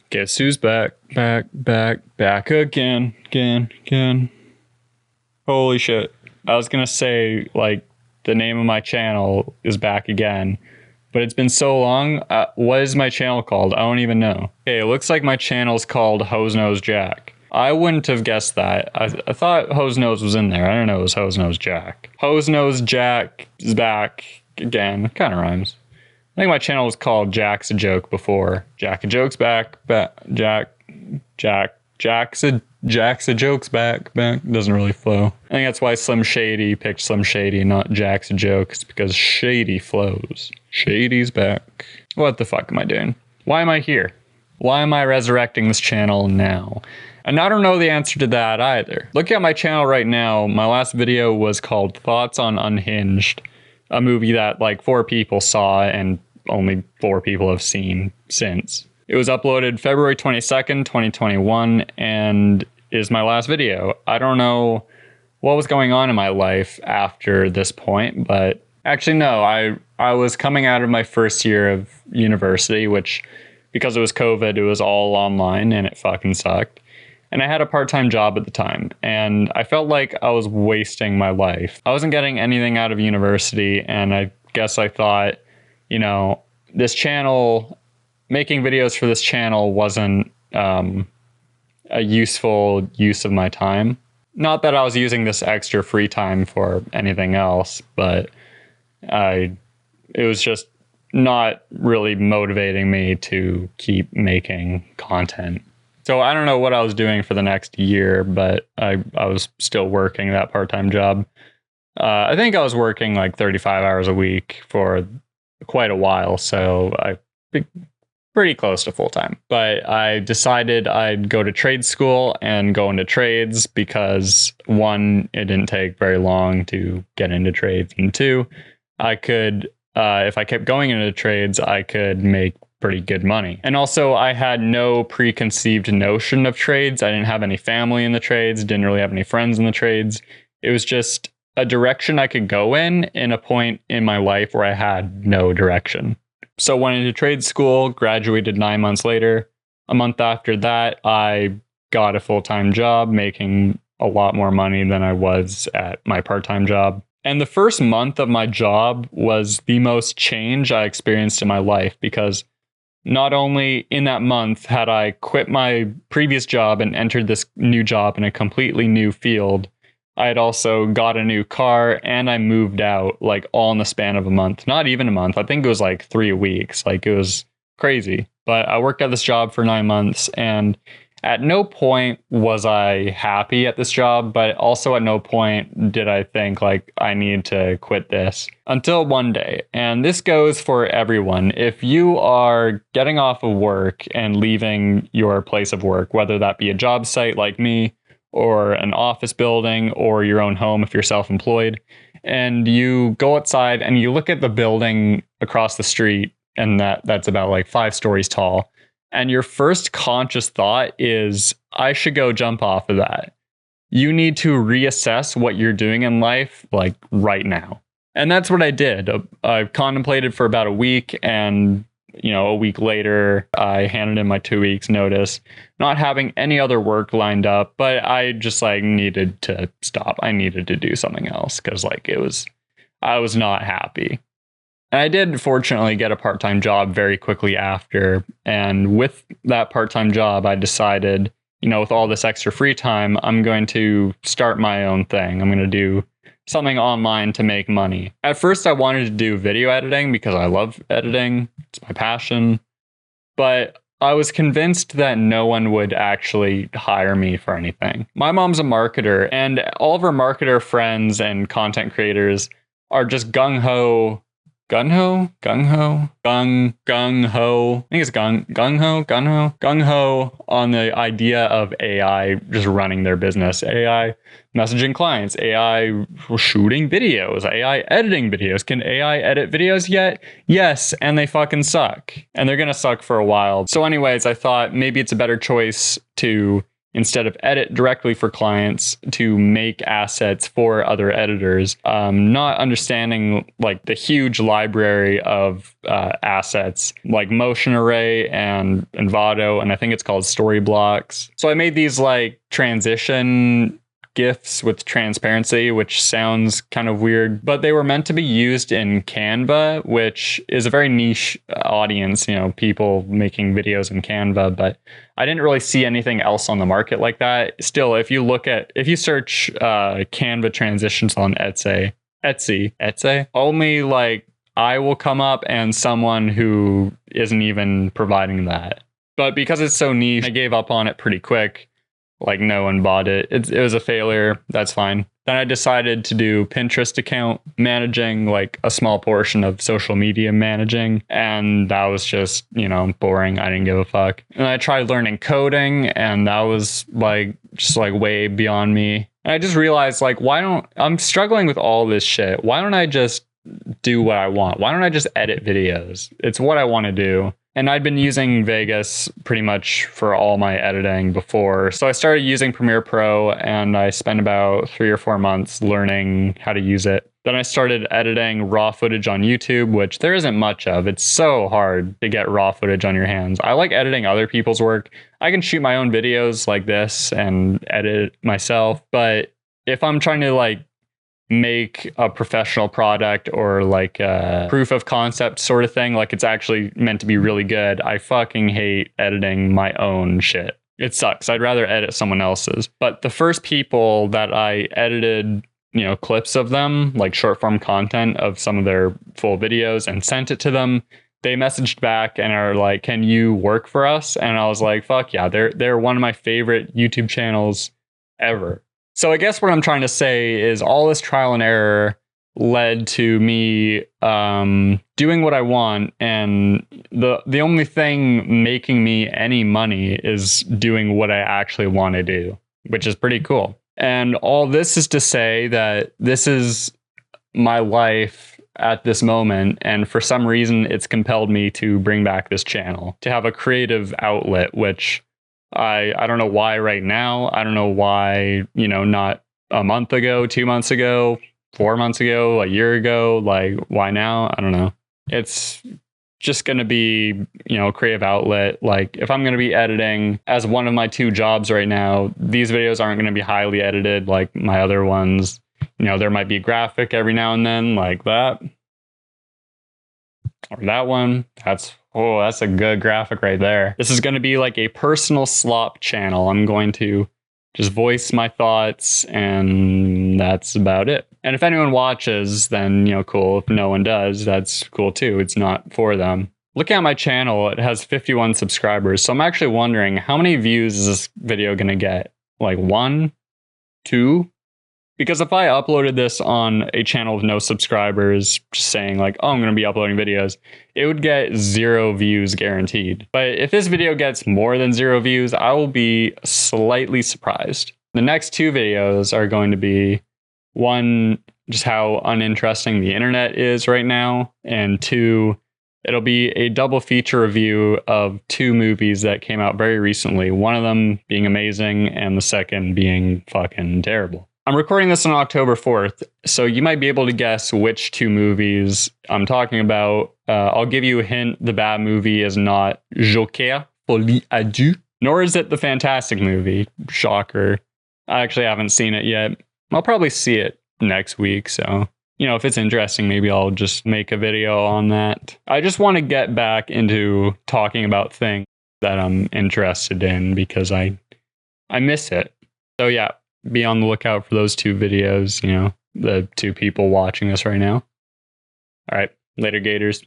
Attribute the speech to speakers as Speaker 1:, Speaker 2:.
Speaker 1: Guess who's back, back again. Holy shit. I was gonna say, like, the name of my channel is back again, but it's been so long. What is my channel called? I don't even know. Okay, it looks like my channel's called Hose Nose Jack. I wouldn't have guessed that. I thought Hose Nose was in there. I don't know, it was Hose Nose Jack. Hose Nose Jack is back again. Kind of rhymes. I think my channel was called Jack's a Joke before. Jack a Joke's back. Jack's a Joke's back. Doesn't really flow. I think that's why Slim Shady picked Slim Shady, not Jack's a Joke. It's because Shady flows. Shady's back. What the fuck am I doing? Why am I here? Why am I resurrecting this channel now? And I don't know the answer to that either. Looking at my channel right now, my last video was called Thoughts on Unhinged, a movie that like 4 people saw and only 4 people have seen since. It was uploaded February 22nd, 2021, and is my last video. I don't know what was going on in my life after this point, but actually no, I was coming out of my first year of university, which because it was COVID, it was all online and it fucking sucked. And I had a part-time job at the time, and I felt like I was wasting my life. I wasn't getting anything out of university, and I guess I thought, you know, this channel, making videos for this channel wasn't a useful use of my time. Not that I was using this extra free time for anything else, but it was just not really motivating me to keep making content. So I don't know what I was doing for the next year, but I was still working that part-time job. I think I was working like 35 hours a week for quite a while, so I pretty close to full-time. But I decided I'd go to trade school and go into trades because 1, it didn't take very long to get into trades, and 2, I could, if I kept going into trades, I could make pretty good money. And also I had no preconceived notion of trades. I didn't have any family in the trades, didn't really have any friends in the trades. It was just a direction I could go in a point in my life where I had no direction. So went into trade school, graduated 9 months later. A month after that, I got a full-time job making a lot more money than I was at my part-time job. And the first month of my job was the most change I experienced in my life, because not only in that month had I quit my previous job and entered this new job in a completely new field, I had also got a new car and I moved out like all in the span of a month. Not even a month. I think it was like 3 weeks. Like it was crazy. But I worked at this job for 9 months, and at no point was I happy at this job, but also at no point did I think like I need to quit this until one day. And this goes for everyone. If you are getting off of work and leaving your place of work, whether that be a job site like me or an office building or your own home if you're self-employed, and you go outside and you look at the building across the street, and that's about like 5 stories tall, and your first conscious thought is, I should go jump off of that. You need to reassess what you're doing in life, like right now. And that's what I did. I contemplated for about a week, and a week later, I handed in my 2 weeks notice, not having any other work lined up, but I just like needed to stop. I needed to do something else because I was not happy. And I did fortunately get a part-time job very quickly after. And with that part-time job, I decided, with all this extra free time, I'm going to start my own thing. I'm going to do something online to make money. At first, I wanted to do video editing because I love editing. It's my passion. But I was convinced that no one would actually hire me for anything. My mom's a marketer, and all of her marketer friends and content creators are just gung-ho. Gung-ho? Gung-ho? Gung-ho. I think it's gung-ho on the idea of AI just running their business. AI messaging clients, AI shooting videos, AI editing videos. Can AI edit videos yet? Yes, and they fucking suck. And they're gonna suck for a while. So anyways, I thought maybe it's a better choice to, instead of edit directly for clients to make assets for other editors, not understanding like the huge library of assets like Motion Array and Envato, and I think it's called Storyblocks. So I made these like transition GIFs with transparency, which sounds kind of weird, but they were meant to be used in Canva, which is a very niche audience, you know, people making videos in Canva, but I didn't really see anything else on the market like that. Still, if you search Canva transitions on Etsy, only like I will come up and someone who isn't even providing that. But because it's so niche, I gave up on it pretty quick. Like no one bought it. It was a failure. That's fine. Then I decided to do Pinterest account managing, like a small portion of social media managing. And that was just, you know, boring. I didn't give a fuck. And I tried learning coding, and that was like just like way beyond me. And I just realized like, I'm struggling with all this shit. Why don't I just do what I want? Why don't I just edit videos? It's what I want to do. And I'd been using Vegas pretty much for all my editing before. So I started using Premiere Pro, and I spent about 3 or 4 months learning how to use it. Then I started editing raw footage on YouTube, which there isn't much of. It's so hard to get raw footage on your hands. I like editing other people's work. I can shoot my own videos like this and edit myself. But if I'm trying to like make a professional product or like a proof of concept sort of thing, like it's actually meant to be really good, I fucking hate editing my own shit. It sucks. I'd rather edit someone else's. But the first people that I edited, you know, clips of them, like short form content of some of their full videos, and sent it to them, they messaged back and are like, "Can you work for us?" And I was like, "Fuck yeah, they're one of my favorite YouTube channels ever." So I guess what I'm trying to say is all this trial and error led to me doing what I want, and the only thing making me any money is doing what I actually want to do, which is pretty cool. And all this is to say that this is my life at this moment, and for some reason it's compelled me to bring back this channel, to have a creative outlet, which I don't know why right now. I don't know why, you know, not a month ago, 2 months ago, 4 months ago, a year ago. Like, why now? I don't know. It's just going to be, you know, a creative outlet. Like, if I'm going to be editing as one of my 2 jobs right now, these videos aren't going to be highly edited like my other ones. You know, there might be a graphic every now and then like that. Or that one. That's a good graphic right there. This is going to be like a personal slop channel. I'm going to just voice my thoughts, and that's about it. And if anyone watches, then, you know, cool. If no one does, that's cool too. It's not for them. Looking at my channel, it has 51 subscribers. So I'm actually wondering, how many views is this video going to get? Like 1, 2? Because if I uploaded this on a channel with no subscribers, just saying like, oh, I'm going to be uploading videos, it would get 0 views guaranteed. But if this video gets more than 0 views, I will be slightly surprised. The next 2 videos are going to be, 1, just how uninteresting the internet is right now, and 2, it'll be a double feature review of 2 movies that came out very recently, one of them being amazing and the second being fucking terrible. I'm recording this on October 4th, so you might be able to guess which 2 movies I'm talking about. I'll give you a hint. The bad movie is not Joker, Folie à Deux, nor is it the fantastic movie. Shocker. I actually haven't seen it yet. I'll probably see it next week, so, you know, if it's interesting, maybe I'll just make a video on that. I just want to get back into talking about things that I'm interested in because I miss it. So yeah. Be on the lookout for those 2 videos, you know, the 2 people watching this right now. All right, later, Gators.